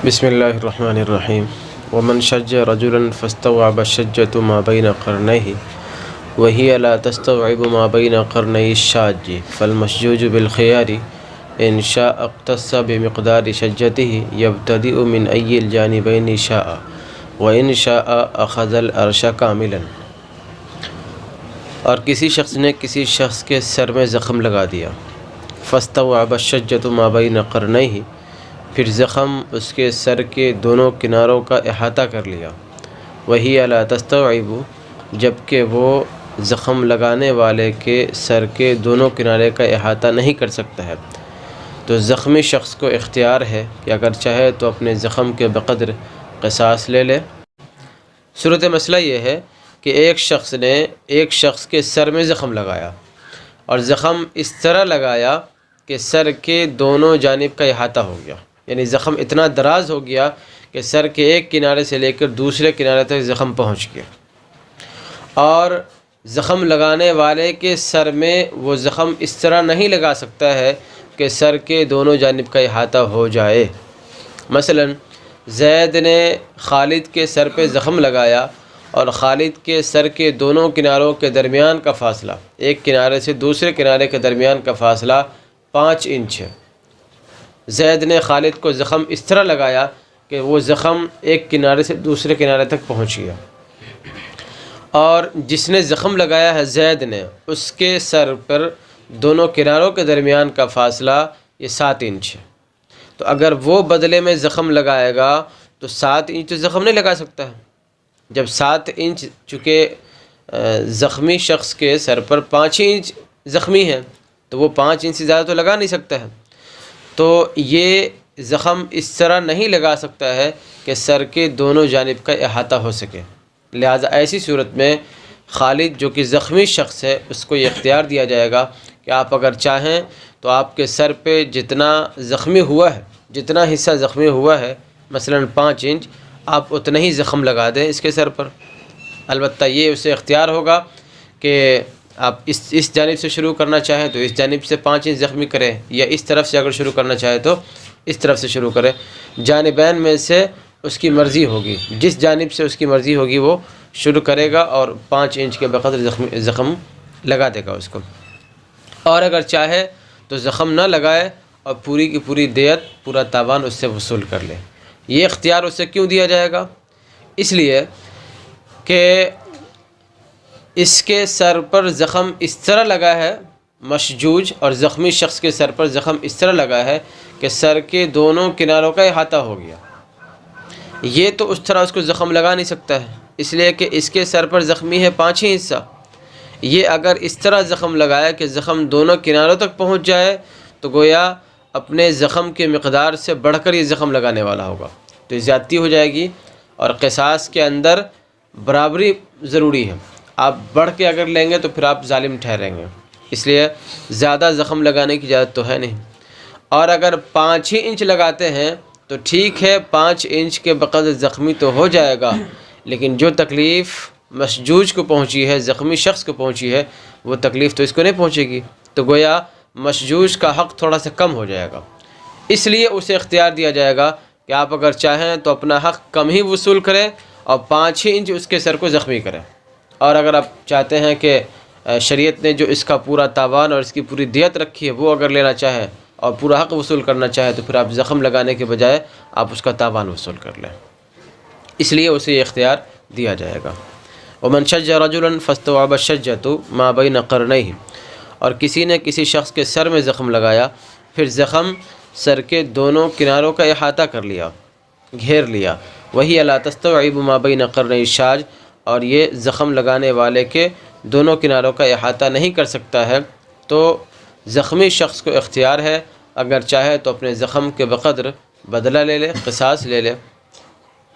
بسم اللہ الرحمن الرحیم ومن شج رجلا فاستوعب الشجة ما بين قرنيه وهي لا تستوعب ما بين قرني الشاج فالمشجوج بالخيار إن شاء اقتص بمقدار شجته يبتدئ من أي الجانبين شاء وإن شاء أخذ العرش كاملا۔ اور کسی شخص نے کسی شخص کے سر میں زخم لگا دیا، فاستوعب الشجة ما بين قرنيه، پھر زخم اس کے سر کے دونوں کناروں کا احاطہ کر لیا، وہی لا تستوعب، جبکہ وہ زخم لگانے والے کے سر کے دونوں کنارے کا احاطہ نہیں کر سکتا ہے، تو زخمی شخص کو اختیار ہے کہ اگر چاہے تو اپنے زخم کے بقدر قصاص لے لے۔ صورت مسئلہ یہ ہے کہ ایک شخص نے ایک شخص کے سر میں زخم لگایا، اور زخم اس طرح لگایا کہ سر کے دونوں جانب کا احاطہ ہو گیا، یعنی زخم اتنا دراز ہو گیا کہ سر کے ایک کنارے سے لے کر دوسرے کنارے تک زخم پہنچ گیا، اور زخم لگانے والے کے سر میں وہ زخم اس طرح نہیں لگا سکتا ہے کہ سر کے دونوں جانب کا احاطہ ہو جائے۔ مثلا زید نے خالد کے سر پہ زخم لگایا، اور خالد کے سر کے دونوں کناروں کے درمیان کا فاصلہ، ایک کنارے سے دوسرے کنارے کے درمیان کا فاصلہ 5 انچ ہے۔ زید نے خالد کو زخم اس طرح لگایا کہ وہ زخم ایک کنارے سے دوسرے کنارے تک پہنچ گیا، اور جس نے زخم لگایا ہے زید نے، اس کے سر پر دونوں کناروں کے درمیان کا فاصلہ یہ 7 انچ ہے۔ تو اگر وہ بدلے میں زخم لگائے گا تو 7 انچ تو زخم نہیں لگا سکتا ہے۔ جب 7 انچ، چونکہ زخمی شخص کے سر پر 5 انچ زخمی ہے، تو وہ 5 انچ سے زیادہ تو لگا نہیں سکتا ہے، تو یہ زخم اس طرح نہیں لگا سکتا ہے کہ سر کے دونوں جانب کا احاطہ ہو سکے۔ لہٰذا ایسی صورت میں خالد جو کہ زخمی شخص ہے، اس کو یہ اختیار دیا جائے گا کہ آپ اگر چاہیں تو آپ کے سر پہ جتنا زخمی ہوا ہے، جتنا حصہ زخمی ہوا ہے، مثلا 5 انچ، آپ اتنا ہی زخم لگا دیں اس کے سر پر۔ البتہ یہ اسے اختیار ہوگا کہ آپ اس جانب سے شروع کرنا چاہیں تو اس جانب سے 5 انچ زخمی کریں، یا اس طرف سے اگر شروع کرنا چاہے تو اس طرف سے شروع کریں۔ جانبین میں سے اس کی مرضی ہوگی، جس جانب سے اس کی مرضی ہوگی وہ شروع کرے گا، اور 5 انچ کے بقدر زخم لگا دے گا اس کو۔ اور اگر چاہے تو زخم نہ لگائے اور پوری کی پوری دیت، پورا تاوان اس سے وصول کر لے۔ یہ اختیار اسے کیوں دیا جائے گا؟ اس لیے کہ اس کے سر پر زخم اس طرح لگا ہے، مشجوج اور زخمی شخص کے سر پر زخم اس طرح لگا ہے کہ سر کے دونوں کناروں کا احاطہ ہو گیا۔ یہ تو اس طرح اس کو زخم لگا نہیں سکتا ہے، اس لیے کہ اس کے سر پر زخمی ہے 5 ہی حصہ۔ یہ اگر اس طرح زخم لگایا کہ زخم دونوں کناروں تک پہنچ جائے تو گویا اپنے زخم کے مقدار سے بڑھ کر یہ زخم لگانے والا ہوگا، تو زیادتی ہو جائے گی، اور قصاص کے اندر برابری ضروری ہے۔ آپ بڑھ کے اگر لیں گے تو پھر آپ ظالم ٹھہریں گے، اس لیے زیادہ زخم لگانے کی اجازت تو ہے نہیں۔ اور اگر 5 ہی انچ لگاتے ہیں تو ٹھیک ہے، 5 انچ کے بقدر زخمی تو ہو جائے گا، لیکن جو تکلیف مشجوج کو پہنچی ہے، زخمی شخص کو پہنچی ہے، وہ تکلیف تو اس کو نہیں پہنچے گی، تو گویا مشجوج کا حق تھوڑا سا کم ہو جائے گا۔ اس لیے اسے اختیار دیا جائے گا کہ آپ اگر چاہیں تو اپنا حق کم ہی وصول کریں اور 5 ہی انچ اس کے سر کو زخمی کریں، اور اگر آپ چاہتے ہیں کہ شریعت نے جو اس کا پورا تاوان اور اس کی پوری دیت رکھی ہے وہ اگر لینا چاہیں اور پورا حق وصول کرنا چاہیں تو پھر آپ زخم لگانے کے بجائے آپ اس کا تاوان وصول کر لیں، اس لیے اسے یہ اختیار دیا جائے گا۔ ومن شج رجلا فاستوعب الشجة ما بين قرنيه، اور کسی نے کسی شخص کے سر میں زخم لگایا، پھر زخم سر کے دونوں کناروں کا احاطہ کر لیا، گھیر لیا، وہی لا تستوعب ما بين قرني الشاج، اور یہ زخم لگانے والے کے دونوں کناروں کا احاطہ نہیں کر سکتا ہے، تو زخمی شخص کو اختیار ہے اگر چاہے تو اپنے زخم کے بقدر بدلہ لے لے، قصاص لے لے،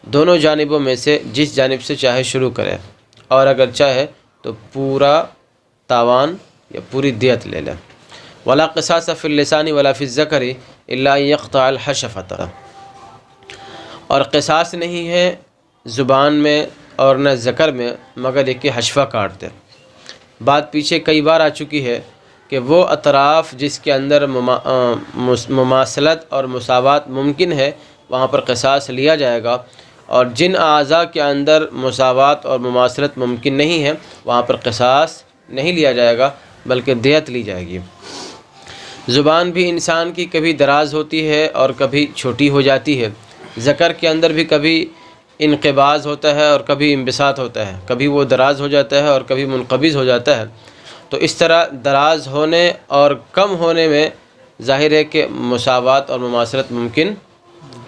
دونوں جانبوں میں سے جس جانب سے چاہے شروع کرے، اور اگر چاہے تو پورا تاوان یا پوری دیت لے لے۔ ولا قصاص فی اللسان ولا فی الذکر الا ان یقطع الحشفۃ، اور قصاص نہیں ہے زبان میں اور نہ ذکر میں مگر ایک کہ حشفہ کاٹ دے۔ بات پیچھے کئی بار آ چکی ہے کہ وہ اطراف جس کے اندر مماثلت اور مساوات ممکن ہے، وہاں پر قصاص لیا جائے گا، اور جن اعضاء کے اندر مساوات اور مماثلت ممکن نہیں ہے وہاں پر قصاص نہیں لیا جائے گا بلکہ دیت لی جائے گی۔ زبان بھی انسان کی کبھی دراز ہوتی ہے اور کبھی چھوٹی ہو جاتی ہے۔ ذکر کے اندر بھی کبھی انقباض ہوتا ہے اور کبھی انبساط ہوتا ہے، کبھی وہ دراز ہو جاتا ہے اور کبھی منقبض ہو جاتا ہے۔ تو اس طرح دراز ہونے اور کم ہونے میں ظاہر ہے کہ مساوات اور مماثلت ممکن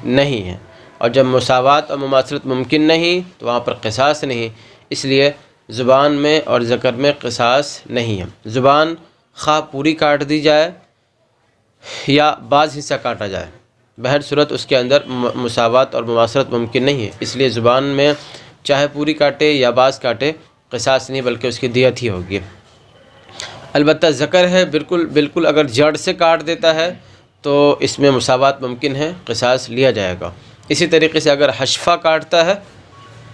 نہیں ہے، اور جب مساوات اور مماثلت ممکن نہیں تو وہاں پر قصاص نہیں، اس لیے زبان میں اور ذکر میں قصاص نہیں ہے۔ زبان خواہ پوری کاٹ دی جائے یا بعض حصہ کاٹا جائے، بہر صورت اس کے اندر مساوات اور مماثلت ممکن نہیں ہے، اس لیے زبان میں چاہے پوری کاٹے یا بعض کاٹے قصاص نہیں بلکہ اس کی دیت ہی ہوگی۔ البتہ ذکر ہے بالکل اگر جڑ سے کاٹ دیتا ہے تو اس میں مساوات ممکن ہے، قصاص لیا جائے گا۔ اسی طریقے سے اگر حشفہ کاٹتا ہے،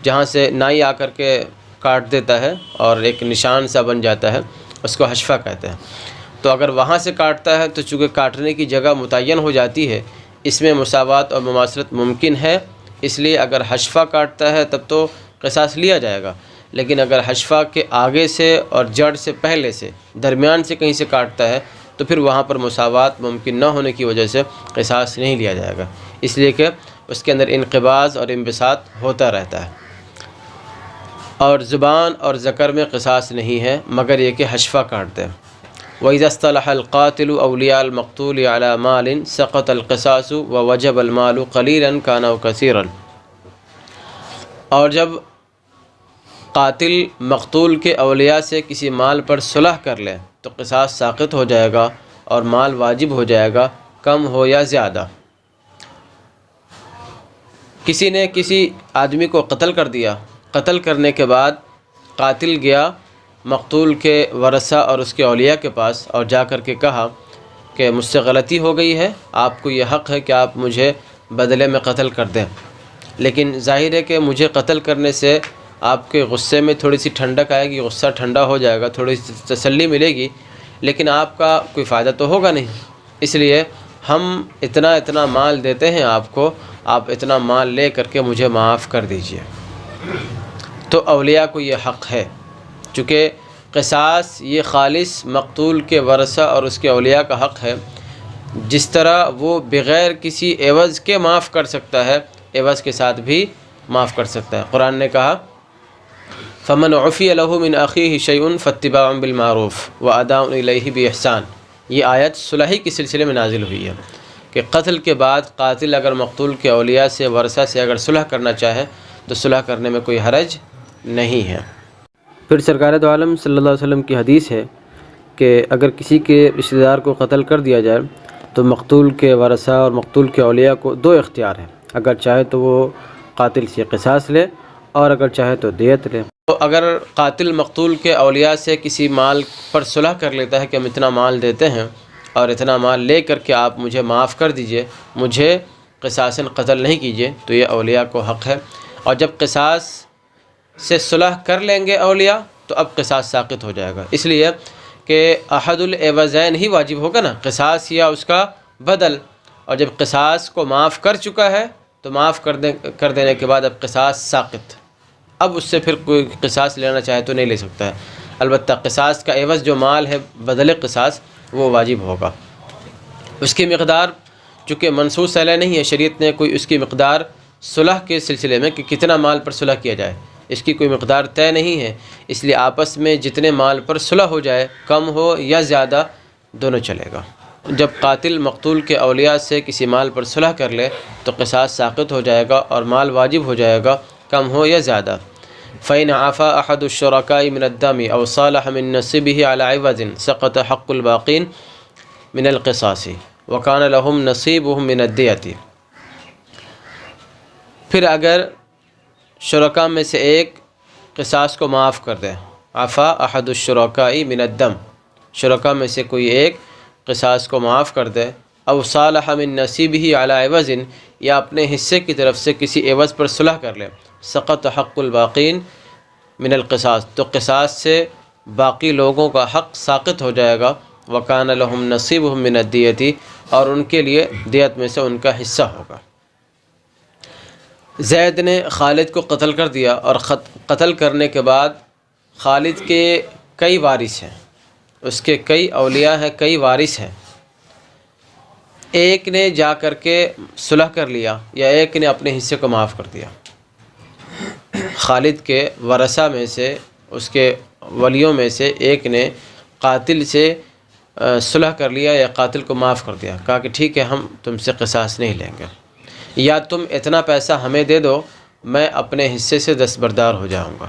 جہاں سے نائی آ کر کے کاٹ دیتا ہے اور ایک نشان سا بن جاتا ہے، اس کو حشفہ کہتے ہیں، تو اگر وہاں سے کاٹتا ہے تو چونکہ کاٹنے کی جگہ متعین ہو جاتی ہے، اس میں مساوات اور مماثلت ممکن ہے، اس لیے اگر حشفہ کاٹتا ہے تب تو قصاص لیا جائے گا، لیکن اگر حشفہ کے آگے سے اور جڑ سے پہلے سے درمیان سے کہیں سے کاٹتا ہے تو پھر وہاں پر مساوات ممکن نہ ہونے کی وجہ سے قصاص نہیں لیا جائے گا، اس لیے کہ اس کے اندر انقباض اور انبساط ہوتا رہتا ہے۔ اور زبان اور ذکر میں قصاص نہیں ہے مگر یہ کہ حشفہ کاٹ دے۔ وَإِذَا اصْطَلَحَ الْقَاتِلُ أَوْلِيَاءَ الْمَقْتُولِ عَلَى مَالٍ سَقَطَ الْقِصَاصُ وَوَجَبَ الْمَالُ قَلِيلًا كَانَ أَوْ كَثِيرًا۔ اور جب قاتل مقتول کے اولیاء سے کسی مال پر صلح کر لے تو قصاص ساقط ہو جائے گا اور مال واجب ہو جائے گا، کم ہو یا زیادہ۔ کسی نے کسی آدمی کو قتل کر دیا، قتل کرنے کے بعد قاتل گیا مقتول کے ورثہ اور اس کے اولیاء کے پاس اور جا کر کے کہا کہ مجھ سے غلطی ہو گئی ہے، آپ کو یہ حق ہے کہ آپ مجھے بدلے میں قتل کر دیں، لیکن ظاہر ہے کہ مجھے قتل کرنے سے آپ کے غصے میں تھوڑی سی ٹھنڈک آئے گی، غصہ ٹھنڈا ہو جائے گا، تھوڑی سی تسلی ملے گی، لیکن آپ کا کوئی فائدہ تو ہوگا نہیں، اس لیے ہم اتنا مال دیتے ہیں آپ کو، آپ اتنا مال لے کر کے مجھے معاف کر دیجئے۔ تو اولیاء کو یہ حق ہے، چونکہ قصاص یہ خالص مقتول کے ورثہ اور اس کے اولیاء کا حق ہے، جس طرح وہ بغیر کسی عوض کے معاف کر سکتا ہے، عوض کے ساتھ بھی معاف کر سکتا ہے۔ قرآن نے کہا فَمَنْ عُفِيَ لَهُ مِنْ أَخِيهِ شَيْءٌ فَاتِّبَاعٌ بِالْمَعْرُوفِ وَأَدَاءٌ إِلَيْهِ بِإِحْسَانٍ۔ یہ آیت صلح کے سلسلے میں نازل ہوئی ہے کہ قتل کے بعد قاتل اگر مقتول کے اولیاء سے ورثہ سے اگر صلح کرنا چاہے تو صلح کرنے میں کوئی حرج نہیں ہے۔ پھر سرکار دو عالم صلی اللہ علیہ وسلم کی حدیث ہے کہ اگر کسی کے رشتہ دار کو قتل کر دیا جائے تو مقتول کے ورثہ اور مقتول کے اولیاء کو دو اختیار ہیں، اگر چاہے تو وہ قاتل سے قصاص لے اور اگر چاہے تو دیت لے۔ تو اگر قاتل مقتول کے اولیاء سے کسی مال پر صلح کر لیتا ہے کہ ہم اتنا مال دیتے ہیں اور اتنا مال لے کر کے آپ مجھے معاف کر دیجئے، مجھے قصاصاً قتل نہیں کیجئے، تو یہ اولیاء کو حق ہے۔ اور جب قصاص سے صلح کر لیں گے اولیاء تو اب قصاص ساقط ہو جائے گا، اس لیے کہ احد العوضین ہی واجب ہوگا نا، قصاص یا اس کا بدل، اور جب قصاص کو معاف کر چکا ہے تو معاف کر دینے کے بعد اب قصاص ساقط، اب اس سے پھر کوئی قصاص لینا چاہے تو نہیں لے سکتا ہے، البتہ قصاص کا عوض جو مال ہے بدل قصاص وہ واجب ہوگا۔ اس کی مقدار چونکہ منصوص علیہ نہیں ہے، شریعت نے کوئی اس کی مقدار صلح کے سلسلے میں کہ کتنا مال پر صلح کیا جائے اس کی کوئی مقدار طے نہیں ہے، اس لیے آپس میں جتنے مال پر صلح ہو جائے، کم ہو یا زیادہ، دونوں چلے گا۔ جب قاتل مقتول کے اولیاء سے کسی مال پر صلح کر لے تو قصاص ساقط ہو جائے گا اور مال واجب ہو جائے گا، کم ہو یا زیادہ۔ فَإِنْ عَفَا أَحَدُ الشُّرَكَاءِ مِنَ الدَّمِ أَوْ صَالَحَ مِنْ نَصِيبِهِ عَلَى عِوَضٍ سَقَطَ حَقُّ الْبَاقِينَ مِنَ الْقِصَاصِ وَكَانَ لَهُمْ نَصِيبُهُم مِنَ الدِّيَةِ۔ پھر اگر شرکاء میں سے ایک قصاص کو معاف کر دے، عفا احد الشرکاء من الدم، شرکاء میں سے کوئی ایک قصاص کو معاف کر دے، او صالح من نصیبہ علی عوض، یا اپنے حصے کی طرف سے کسی عوض پر صلح کر لے، سقط حق الباقین من القصاص، تو قصاص سے باقی لوگوں کا حق ساقط ہو جائے گا، وکان لہم نصیبہم من الدیۃ، اور ان کے لیے دیت میں سے ان کا حصہ ہوگا۔ زید نے خالد کو قتل کر دیا، اور قتل کرنے کے بعد خالد کے کئی وارث ہیں، اس کے کئی اولیاء ہیں، کئی وارث ہیں۔ ایک نے جا کر کے صلح کر لیا یا ایک نے اپنے حصے کو معاف کر دیا۔ خالد کے ورثہ میں سے، اس کے ولیوں میں سے ایک نے قاتل سے صلح کر لیا یا قاتل کو معاف کر دیا، کہا کہ ٹھیک ہے ہم تم سے قصاص نہیں لیں گے، یا تم اتنا پیسہ ہمیں دے دو میں اپنے حصے سے دستبردار ہو جاؤں گا۔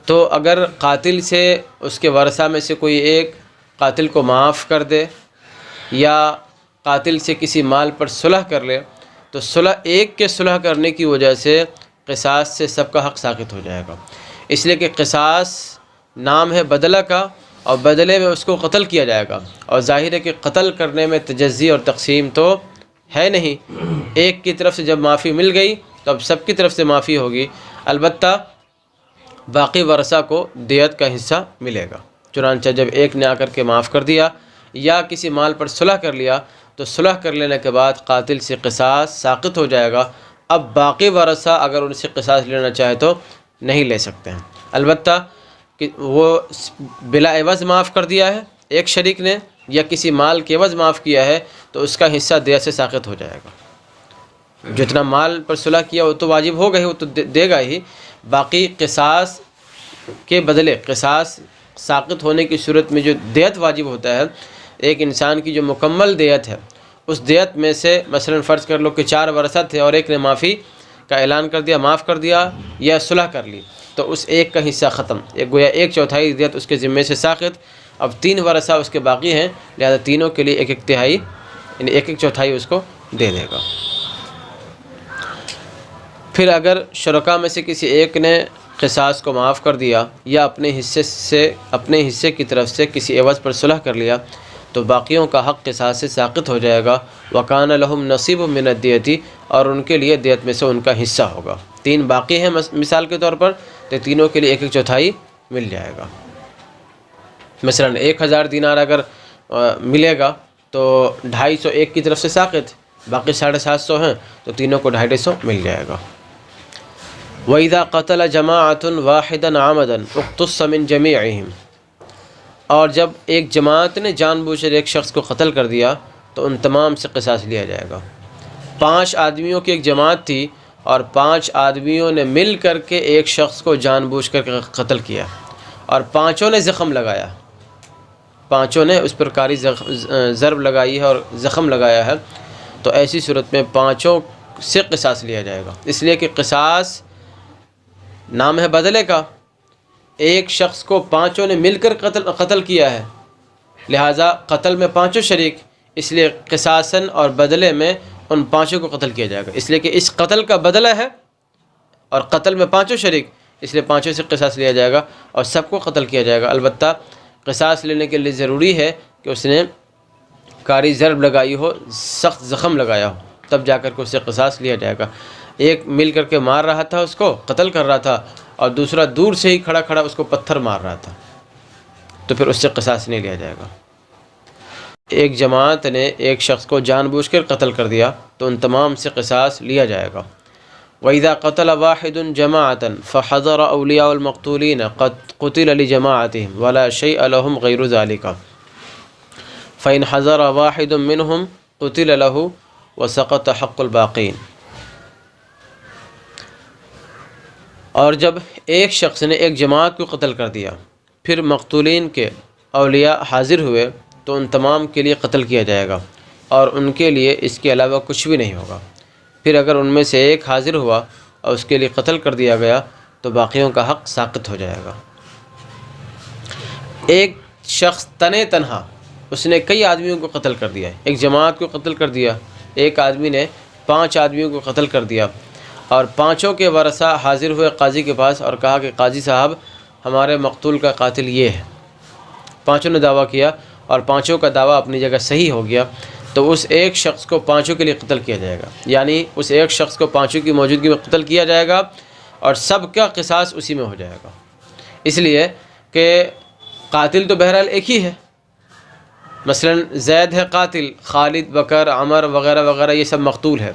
تو اگر قاتل سے اس کے ورثہ میں سے کوئی ایک قاتل کو معاف کر دے یا قاتل سے کسی مال پر صلح کر لے، تو ایک کے صلح کرنے کی وجہ سے قصاص سے سب کا حق ساقط ہو جائے گا، اس لیے کہ قصاص نام ہے بدلہ کا، اور بدلے میں اس کو قتل کیا جائے گا، اور ظاہر ہے کہ قتل کرنے میں تجزی اور تقسیم تو ہے نہیں۔ ایک کی طرف سے جب معافی مل گئی تو اب سب کی طرف سے معافی ہوگی، البتہ باقی ورثہ کو دیت کا حصہ ملے گا۔ چنانچہ جب ایک نے آ کر کے معاف کر دیا یا کسی مال پر صلح کر لیا، تو صلح کر لینے کے بعد قاتل سے قصاص ساقط ہو جائے گا۔ اب باقی ورثہ اگر ان سے قصاص لینا چاہے تو نہیں لے سکتے ہیں، البتہ کہ وہ بلا عوض معاف کر دیا ہے ایک شریک نے یا کسی مال کے عوض معاف کیا ہے، تو اس کا حصہ دیت سے ساقط ہو جائے گا۔ جتنا مال پر صلح کیا وہ تو واجب ہوگا ہی، وہ تو دے گا ہی، باقی قصاص کے بدلے، قصاص ساقط ہونے کی صورت میں جو دیت واجب ہوتا ہے، ایک انسان کی جو مکمل دیت ہے، اس دیت میں سے مثلا فرض کر لو کہ 4 ورثہ تھے اور ایک نے معافی کا اعلان کر دیا، معاف کر دیا یا صلح کر لی، تو اس ایک کا حصہ ختم، گویا 1/4 دیت اس کے ذمے سے ساقط۔ اب 3 ورثہ اس کے باقی ہیں، لہذا تینوں کے لیے 1/4 یعنی 1/4 اس کو دے دے گا۔ پھر اگر شرکا میں سے کسی ایک نے قصاص کو معاف کر دیا یا اپنے حصے کی طرف سے کسی عوض پر صلح کر لیا، تو باقیوں کا حق قصاص سے ساقط ہو جائے گا۔ وَكَانَ لَهُمْ نَصِيبٌ مِّنَ الدِّيَةِ، اور ان کے لیے دیت میں سے ان کا حصہ ہوگا۔ 3 باقی ہیں مثال کے طور پر، تو تینوں کے لیے 1/4 مل جائے گا۔ مثلا 1000 دینار اگر ملے گا تو 250 ایک کی طرف سے ساقط، باقی 750 ہیں تو تینوں کو 250 مل جائے گا۔ وَإِذَا قَتَلَ جَمَاعَةٌ وَاحِدًا عَمَدًا اُقْتُصَّ مِنْ جَمِيعِهِمْ، اور جب ایک جماعت نے جان بوجھ کر ایک شخص کو قتل کر دیا تو ان تمام سے قصاص لیا جائے گا۔ 5 آدمیوں کی ایک جماعت تھی اور 5 آدمیوں نے مل کر کے ایک شخص کو جان بوجھ کر قتل کیا، اور 5 نے زخم لگایا، 5 نے اس پر کاری ضرب لگائی ہے اور زخم لگایا ہے، تو ایسی صورت میں 5 سے قصاص لیا جائے گا، اس لیے کہ قصاص نام ہے بدلے کا، ایک شخص کو 5 نے مل کر قتل کیا ہے، لہٰذا قتل میں 5 شریک، اس لیے قصاصاً اور بدلے میں ان 5 کو قتل کیا جائے گا، اس لیے کہ اس قتل کا بدلہ ہے اور قتل میں 5 شریک، اس لیے 5 سے قصاص لیا جائے گا اور سب کو قتل کیا جائے گا۔ البتہ قصاص لینے کے لیے ضروری ہے کہ اس نے کاری ضرب لگائی ہو، سخت زخم لگایا ہو، تب جا کر کے اس سے قصاص لیا جائے گا۔ ایک مل کر کے مار رہا تھا، اس کو قتل کر رہا تھا، اور دوسرا دور سے ہی کھڑا اس کو پتھر مار رہا تھا، تو پھر اس سے قصاص نہیں لیا جائے گا۔ ایک جماعت نے ایک شخص کو جان بوجھ کر قتل کر دیا تو ان تمام سے قصاص لیا جائے گا۔ وَإِذَا قَتَلَ وَاحِدٌ جَمَاعَةً فَحَضَرَ أَوْلِيَاءُ الْمَقْتُولِينَ قُتِلَ لِجَمَاعَتِهِمْ وَلَا شَيْءَ لَهُمْ غَيْرُ ذَلِكَ فَإِنْ حَضَرَ وَاحِدٌ مِّنْهُمْ قُتِلَ لَهُ وَسَقَطَ حَقُّ الْبَاقِينَ۔ اور جب ایک شخص نے ایک جماعت کو قتل کر دیا، پھر مقتولین کے اولیاء حاضر ہوئے تو ان تمام کے لیے قتل کیا جائے گا، اور ان کے لیے اس کے علاوہ کچھ بھی نہیں ہوگا۔ پھر اگر ان میں سے ایک حاضر ہوا اور اس کے لیے قتل کر دیا گیا تو باقیوں کا حق ساقط ہو جائے گا۔ ایک شخص تنہا اس نے کئی آدمیوں کو قتل کر دیا، ایک جماعت کو قتل کر دیا، ایک آدمی نے 5 آدمیوں کو قتل کر دیا، اور 5 کے ورثہ حاضر ہوئے قاضی کے پاس اور کہا کہ قاضی صاحب ہمارے مقتول کا قاتل یہ ہے۔ 5 نے دعویٰ کیا اور 5 کا دعویٰ اپنی جگہ صحیح ہو گیا، تو اس ایک شخص کو 5 کے لیے قتل کیا جائے گا، یعنی اس ایک شخص کو 5 کی موجودگی میں قتل کیا جائے گا اور سب کا قصاص اسی میں ہو جائے گا، اس لیے کہ قاتل تو بہرحال ایک ہی ہے۔ مثلا زید ہے قاتل، خالد، بکر، عمر وغیرہ وغیرہ یہ سب مقتول ہے،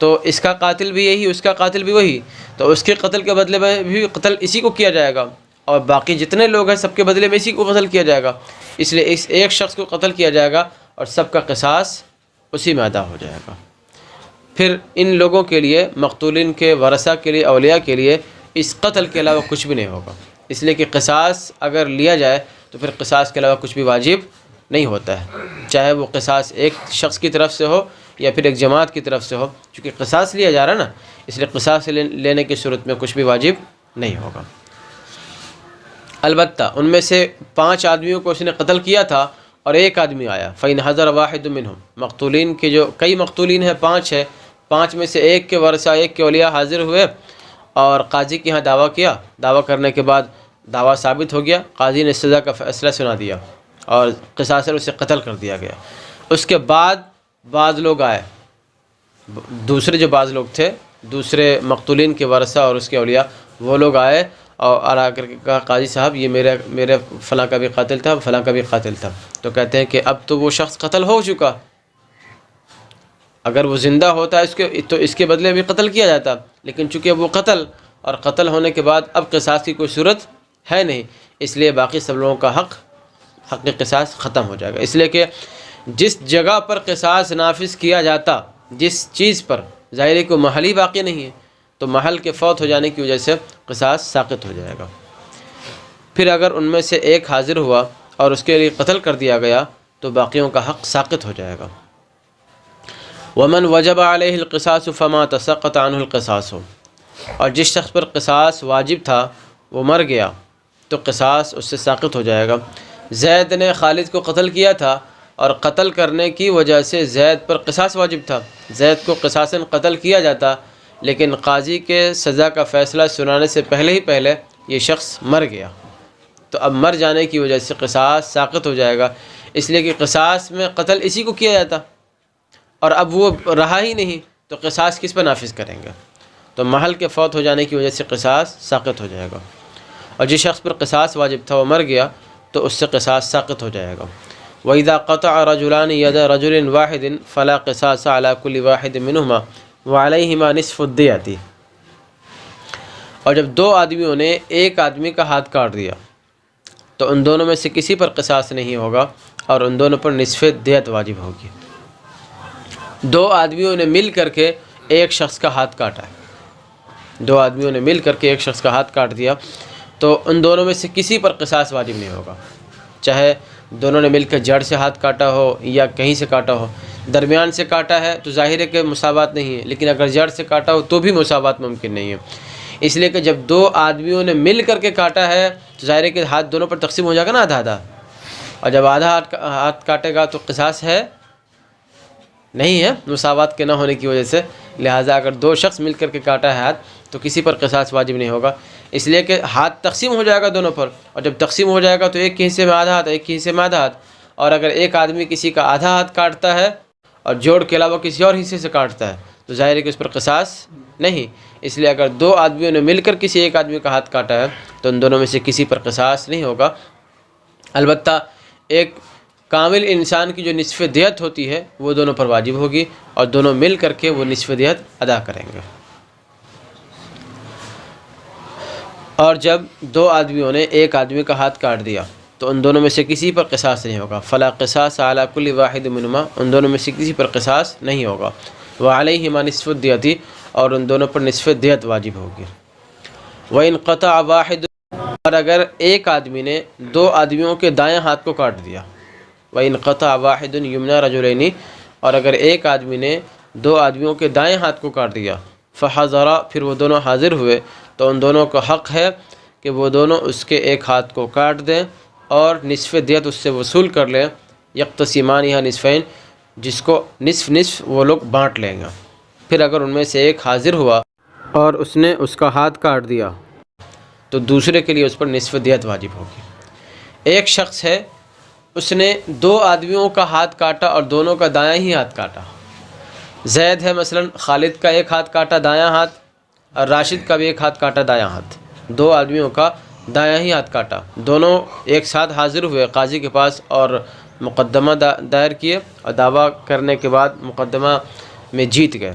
تو اس کا قاتل بھی یہی، اس کا قاتل بھی وہی، تو اس کے قتل کے بدلے میں بھی قتل اسی کو کیا جائے گا، اور باقی جتنے لوگ ہیں سب کے بدلے میں اسی کو قتل کیا جائے گا، اس لیے اس ایک شخص کو قتل کیا جائے گا اور سب کا قصاص اسی میں ادا ہو جائے گا۔ پھر ان لوگوں کے لیے، مقتولین کے ورثہ کے لیے، اولیاء کے لیے اس قتل کے علاوہ کچھ بھی نہیں ہوگا، اس لیے کہ قصاص اگر لیا جائے تو پھر قصاص کے علاوہ کچھ بھی واجب نہیں ہوتا ہے، چاہے وہ قصاص ایک شخص کی طرف سے ہو یا پھر ایک جماعت کی طرف سے ہو، چونکہ قصاص لیا جا رہا ہے نا، اس لیے قصاص لینے کی صورت میں کچھ بھی واجب نہیں ہوگا۔ البتہ ان میں سے 5 آدمیوں کو اس نے قتل کیا تھا اور ایک آدمی آیا، فَإِنْ حَضَرَ وَاحِدٌ مِّنْهُمْ، مقتولین کے جو کئی مقتولین ہیں 5 ہے، 5 میں سے ایک کے ورثہ، ایک کے اولیاء حاضر ہوئے اور قاضی کے ہاں دعویٰ کیا، دعویٰ کرنے کے بعد دعویٰ ثابت ہو گیا، قاضی نے سزا کا فیصلہ سنا دیا اور قصاصاً اسے قتل کر دیا گیا۔ اس کے بعد بعض لوگ آئے، دوسرے جو بعض لوگ تھے، دوسرے مقتولین کے ورثہ اور اس کے اولیاء، وہ لوگ آئے اور آ کر کے کہا قاضی صاحب یہ میرے فلاں کا بھی قاتل تھا، فلاں کا بھی قاتل تھا، تو کہتے ہیں کہ اب تو وہ شخص قتل ہو چکا، اگر وہ زندہ ہوتا ہے تو اس کے بدلے بھی قتل کیا جاتا، لیکن چونکہ وہ قتل، اور قتل ہونے کے بعد اب قصاص کی کوئی صورت ہے نہیں، اس لیے باقی سب لوگوں کا حق قصاص ختم ہو جائے گا۔ اس لیے کہ جس جگہ پر قصاص نافذ کیا جاتا، جس چیز پر، ظاہر ہے کہ محل ہی باقی نہیں ہے، تو محل کے فوت ہو جانے کی وجہ سے قصاص ساقط ہو جائے گا۔ پھر اگر ان میں سے ایک حاضر ہوا اور اس کے لیے قتل کر دیا گیا تو باقیوں کا حق ساقط ہو جائے گا۔ وَمَنْ وَجَبَ عَلَيْهِ الْقِصَاصُ فَمَا تَسَقَّطَ عَنْهُ الْقِصَاصُ، اور جس شخص پر قصاص واجب تھا وہ مر گیا تو قصاص اس سے ساقط ہو جائے گا۔ زید نے خالد کو قتل کیا تھا اور قتل کرنے کی وجہ سے زید پر قصاص واجب تھا، زید کو قصاصاً قتل کیا جاتا، لیکن قاضی کے سزا کا فیصلہ سنانے سے پہلے یہ شخص مر گیا، تو اب مر جانے کی وجہ سے قصاص ساقط ہو جائے گا، اس لیے کہ قصاص میں قتل اسی کو کیا جاتا، اور اب وہ رہا ہی نہیں تو قصاص کس پر نافذ کریں گے، تو محل کے فوت ہو جانے کی وجہ سے قصاص ساقط ہو جائے گا، اور جس شخص پر قصاص واجب تھا وہ مر گیا تو اس سے قصاص ساقط ہو جائے گا۔ وَإِذَا قَطَعَ رَجُلَانِ يَدَ رَجُلٍ وَاحِدٍ فَلَا قِصَاصَ عَلَى كُلِّ وَاحِدٍ مِّنْهُمَا وَعَلَيْهِمَا نِصْفُ الدِّيَةِ، اور جب 2 آدمیوں نے ایک آدمی کا ہاتھ کاٹ دیا تو ان دونوں میں سے کسی پر قصاص نہیں ہوگا اور ان دونوں پر نصف دیت واجب ہوگی۔ 2 آدمیوں نے مل کر کے ایک شخص کا ہاتھ کاٹا ہے، 2 آدمیوں نے مل کر کے ایک شخص کا ہاتھ کاٹ دیا تو ان دونوں میں سے کسی پر قصاص واجب نہیں ہوگا، چاہے دونوں نے مل کر جڑ سے ہاتھ کاٹا ہو یا کہیں سے کاٹا ہو، درمیان سے کاٹا ہے تو ظاہر ہے کہ مساوات نہیں ہے، لیکن اگر جڑ سے کاٹا ہو تو بھی مساوات ممکن نہیں ہے، اس لیے کہ جب 2 آدمیوں نے مل کر کے کاٹا ہے تو ظاہر ہے کہ ہاتھ دونوں پر تقسیم ہو جائے گا نا، آدھا آدھا، اور جب آدھا ہاتھ کاٹے گا تو قصاص ہے نہیں ہے، مساوات کے نہ ہونے کی وجہ سے، لہٰذا اگر 2 شخص مل کر کے کاٹا ہے ہاتھ تو کسی پر قصاص واجب نہیں ہوگا، اس لیے کہ ہاتھ تقسیم ہو جائے گا دونوں پر، اور جب تقسیم ہو جائے گا تو ایک کے حصے میں آدھا ہاتھ، ایک کے حصے میں آدھا ہاتھ، اور اگر ایک آدمی کسی کا آدھا ہاتھ کاٹتا ہے اور جوڑ کے علاوہ کسی اور حصے سے کاٹتا ہے تو ظاہر ہے کہ اس پر قصاص نہیں، اس لیے اگر 2 آدمیوں نے مل کر کسی ایک آدمی کا ہاتھ کاٹا ہے تو ان دونوں میں سے کسی پر قصاص نہیں ہوگا۔ البتہ ایک کامل انسان کی جو نصف دیت ہوتی ہے وہ دونوں پر واجب ہوگی اور دونوں مل کر کے وہ نصف دیت ادا کریں گے۔ اور جب 2 آدمیوں نے ایک آدمی کا ہاتھ کاٹ دیا تو ان دونوں میں سے کسی پر قصاص نہیں ہوگا، فلا قصاص علی کل واحد منہما، ان دونوں میں سے کسی پر قصاص نہیں ہوگا، وعلیہما نصف الدیۃ، اور ان دونوں پر نصف دیت واجب ہوگی۔ وَإِنْ قَطَعَ واحد، اور اگر ایک آدمی نے 2 آدمیوں کے دائیں ہاتھ کو کاٹ دیا، وَإِنْ قَطَعَ واحد یمنی رجلین، اور اگر ایک آدمی نے 2 آدمیوں کے دائیں ہاتھ کو کاٹ دیا، فحضر، پھر وہ دونوں حاضر ہوئے تو ان دونوں کو حق ہے کہ وہ دونوں اس کے ایک ہاتھ کو کاٹ دیں اور نصف دیت اس سے وصول کر لیں، یقتسمانھا نصفین، جس کو نصف نصف وہ لوگ بانٹ لیں گے۔ پھر اگر ان میں سے ایک حاضر ہوا اور اس نے اس کا ہاتھ کاٹ دیا تو دوسرے کے لیے اس پر نصف دیت واجب ہوگی۔ ایک شخص ہے، اس نے 2 آدمیوں کا ہاتھ کاٹا اور دونوں کا دایاں ہی ہاتھ کاٹا، زید ہے مثلا، خالد کا ایک ہاتھ کاٹا دایاں ہاتھ اور راشد کا بھی ایک ہاتھ کاٹا دایاں ہاتھ، 2 آدمیوں کا دایاں ہی ہاتھ کاٹا، دونوں ایک ساتھ حاضر ہوئے قاضی کے پاس اور مقدمہ دائر کیے اور دعویٰ کرنے کے بعد مقدمہ میں جیت گئے،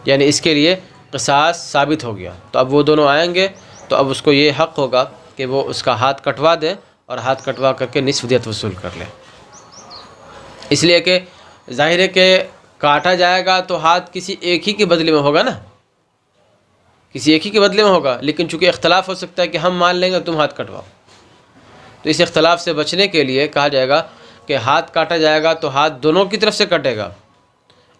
یعنی اس کے لیے قصاص ثابت ہو گیا، تو اب وہ دونوں آئیں گے تو اب اس کو یہ حق ہوگا کہ وہ اس کا ہاتھ کٹوا دے اور ہاتھ کٹوا کر کے نصف دیت وصول کر لے، اس لیے کہ ظاہر ہے کہ کاٹا جائے گا تو ہاتھ کسی ایک ہی کے بدلے میں ہوگا نا، کسی ایک ہی کے بدلے میں ہوگا، لیکن چونکہ اختلاف ہو سکتا ہے کہ ہم مان لیں گے تم ہاتھ کٹواؤ، تو اس اختلاف سے بچنے کے لیے کہا جائے گا کہ ہاتھ کاٹا جائے گا تو ہاتھ دونوں کی طرف سے کٹے گا،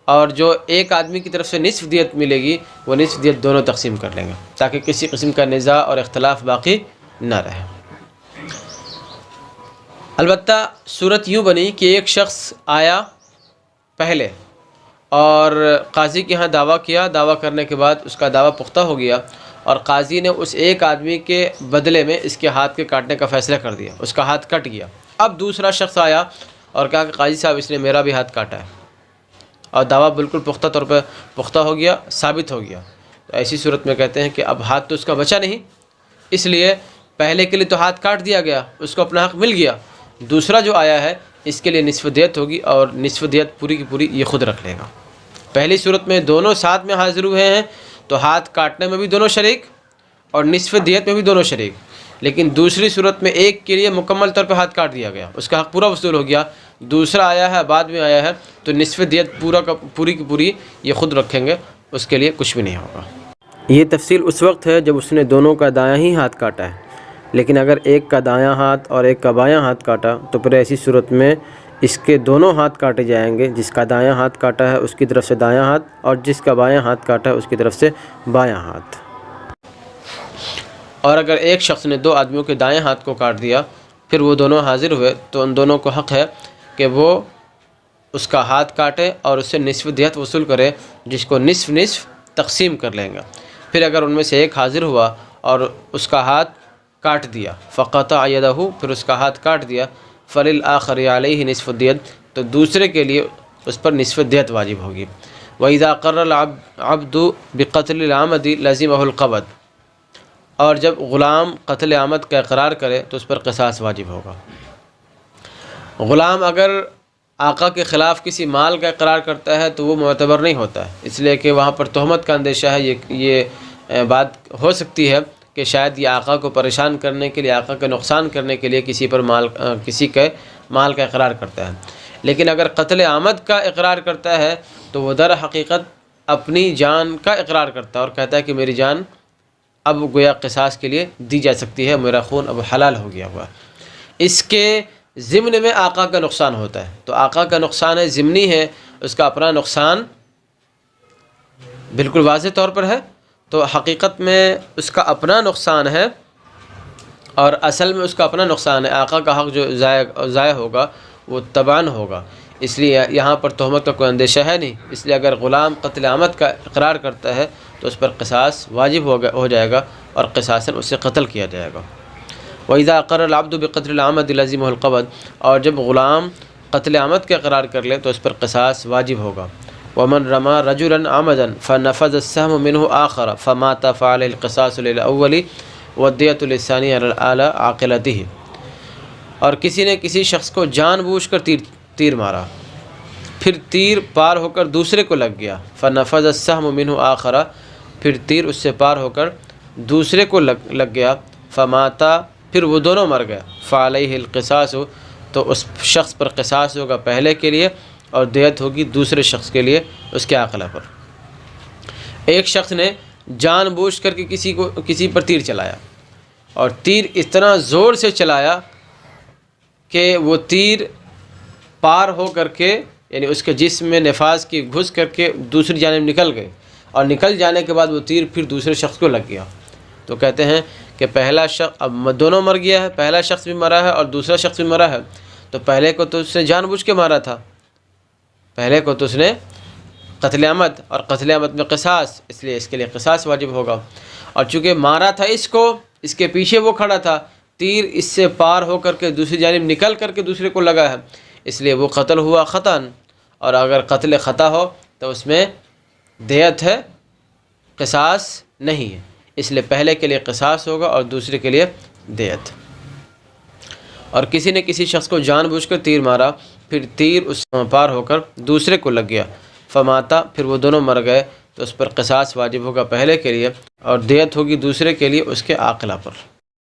اور جو ایک آدمی کی طرف سے نصف دیت ملے گی وہ نصف دیت دونوں تقسیم کر لیں گے، تاکہ کسی قسم کا نزاع اور اختلاف باقی نہ رہے۔ البتہ صورت یوں بنی کہ ایک شخص آیا پہلے اور قاضی کے ہاں دعویٰ کیا، دعویٰ کرنے کے بعد اس کا دعویٰ پختہ ہو گیا اور قاضی نے اس ایک آدمی کے بدلے میں اس کے ہاتھ کے کاٹنے کا فیصلہ کر دیا، اس کا ہاتھ کٹ گیا۔ اب دوسرا شخص آیا اور کہا کہ قاضی صاحب اس نے میرا بھی ہاتھ کاٹا ہے، اور دعویٰ بالکل پختہ طور پہ پختہ ہو گیا، ثابت ہو گیا، تو ایسی صورت میں کہتے ہیں کہ اب ہاتھ تو اس کا بچا نہیں، اس لیے پہلے کے لیے تو ہاتھ کاٹ دیا گیا، اس کو اپنا حق مل گیا، دوسرا جو آیا ہے اس کے لیے نصف دیت ہوگی اور نصف دیت پوری کی پوری یہ خود رکھ لے گا۔ پہلی صورت میں دونوں ساتھ میں حاضر ہوئے ہیں تو ہاتھ کاٹنے میں بھی دونوں شریک اور نصف دیت میں بھی دونوں شریک، لیکن دوسری صورت میں ایک کے لیے مکمل طور پہ ہاتھ کاٹ دیا گیا، اس کا حق پورا وصول ہو گیا، دوسرا آیا ہے بعد میں آیا ہے تو نصف دیت پوری کی پوری یہ خود رکھیں گے، اس کے لیے کچھ بھی نہیں ہوگا۔ یہ تفصیل اس وقت ہے جب اس نے دونوں کا دایاں ہی ہاتھ کاٹا ہے، لیکن اگر ایک کا دایاں ہاتھ اور ایک کا بایاں ہاتھ کاٹا تو پھر ایسی صورت میں اس کے دونوں ہاتھ کاٹے جائیں گے، جس کا دایاں ہاتھ کاٹا ہے اس کی طرف سے دایاں ہاتھ اور جس کا بایاں ہاتھ کاٹا ہے اس کی طرف سے بایاں ہاتھ۔ اور اگر ایک شخص نے دو آدمیوں کے دائیں ہاتھ کو کاٹ دیا پھر وہ دونوں حاضر ہوئے تو ان دونوں کو حق ہے کہ وہ اس کا ہاتھ کاٹے اور اس سے نصف دیت وصول کرے، جس کو نصف نصف تقسیم کر لیں گا۔ پھر اگر ان میں سے ایک حاضر ہوا اور اس کا ہاتھ کاٹ دیا فقطع یدہ، پھر اس کا ہاتھ کاٹ دیا، فللآخر علیہ نصف دیت، تو دوسرے کے لیے اس پر نصف دیت واجب ہوگی۔ وَإِذَا قَرَّ الْعَبْدُ بِقَتْلِ الْعَمَدِ لَزِمَهُ الْقَوَدُ، اور جب غلام قتل عمد کا اقرار کرے تو اس پر قصاص واجب ہوگا۔ غلام اگر آقا کے خلاف کسی مال کا اقرار کرتا ہے تو وہ معتبر نہیں ہوتا ہے، اس لیے کہ وہاں پر تہمت کا اندیشہ ہے، یہ بات ہو سکتی ہے کہ شاید یہ آقا کو پریشان کرنے کے لیے، آقا کا نقصان کرنے کے لیے کسی کے مال کا اقرار کرتا ہے، لیکن اگر قتل عمد کا اقرار کرتا ہے تو وہ در حقیقت اپنی جان کا اقرار کرتا ہے اور کہتا ہے کہ میری جان اب گویا قصاص کے لیے دی جا سکتی ہے، میرا خون اب حلال ہو گیا ہوا۔ اس کے ضمن میں آقا کا نقصان ہوتا ہے، تو آقا کا نقصان ہے ضمنی ہے، اس کا اپنا نقصان بالکل واضح طور پر ہے، تو حقیقت میں اس کا اپنا نقصان ہے اور اصل میں اس کا اپنا نقصان ہے۔ آقا کا حق جو ضائع ہوگا وہ تبعاً ہوگا، اس لیے یہاں پر تہمت کا کوئی اندیشہ ہے نہیں، اس لیے اگر غلام قتل عمد کا اقرار کرتا ہے تو اس پر قصاص واجب ہو جائے گا اور قصاصاً اسے قتل کیا جائے گا۔ وَإِذَا قَرَّ الْعَبْدُ بِقَتْلِ الْعَمَدِ لَزِمَهُ الْقَوَدُ، اور جب غلام قتل عمد کا اقرار کر لے تو اس پر قصاص واجب ہوگا۔ وَمَنْ رَمَى رَجُلًا عَمَدًا فَنَفَذَ السَّهْمُ مِنْهُ آخَرَ فَمَاتَ فَعَلَيْهِ الْقِصَاصُ لِلْأَوَّلِ وَالدِّيَةُ لِلثَّانِي عَلَى عَاقِلَتِهِ، اور کسی نے کسی شخص کو جان بوجھ کر تیر مارا، پھر تیر پار ہو کر دوسرے کو لگ گیا، فَنَفَذَ السَّهْمُ مِنْهُ آخَرَ، پھر تیر اس سے پار ہو کر دوسرے کو لگ گیا، فماتا، پھر وہ دونوں مر گئے، فعلیہ القصاص، تو اس شخص پر قصاص ہوگا پہلے کے لیے اور دیت ہوگی دوسرے شخص کے لیے اس کے عاقلہ پر۔ ایک شخص نے جان بوجھ کر کے کسی پر تیر چلایا اور تیر اتنا زور سے چلایا کہ وہ تیر پار ہو کر کے، یعنی اس کے جسم میں نفاذ کی گھس کر کے دوسری جانب نکل گئے، اور نکل جانے کے بعد وہ تیر پھر دوسرے شخص کو لگ گیا، تو کہتے ہیں کہ پہلا شخص اب دونوں مر گیا ہے، پہلا شخص بھی مرا ہے اور دوسرا شخص بھی مرا ہے، تو پہلے کو تو اس نے جان بوجھ کے مارا تھا، پہلے کو تو اس نے قتل عمد، اور قتل عمد میں قصاص، اس لیے اس کے لیے قصاص واجب ہوگا، اور چونکہ مارا تھا اس کو، اس کے پیچھے وہ کھڑا تھا، تیر اس سے پار ہو کر کے دوسری جانب نکل کر کے دوسرے کو لگا ہے، اس لیے وہ قتل ہوا خطاً، اور اگر قتل خطا ہو تو اس میں دیت ہے، قصاص نہیں ہے، اس لیے پہلے کے لیے قصاص ہوگا اور دوسرے کے لیے دیت۔ اور کسی نے کسی شخص کو جان بوجھ کر تیر مارا، پھر تیر اس پار ہو کر دوسرے کو لگ گیا، فماتا، پھر وہ دونوں مر گئے، تو اس پر قصاص واجب ہوگا پہلے کے لیے، اور دیت ہوگی دوسرے کے لیے اس کے عاقلہ پر۔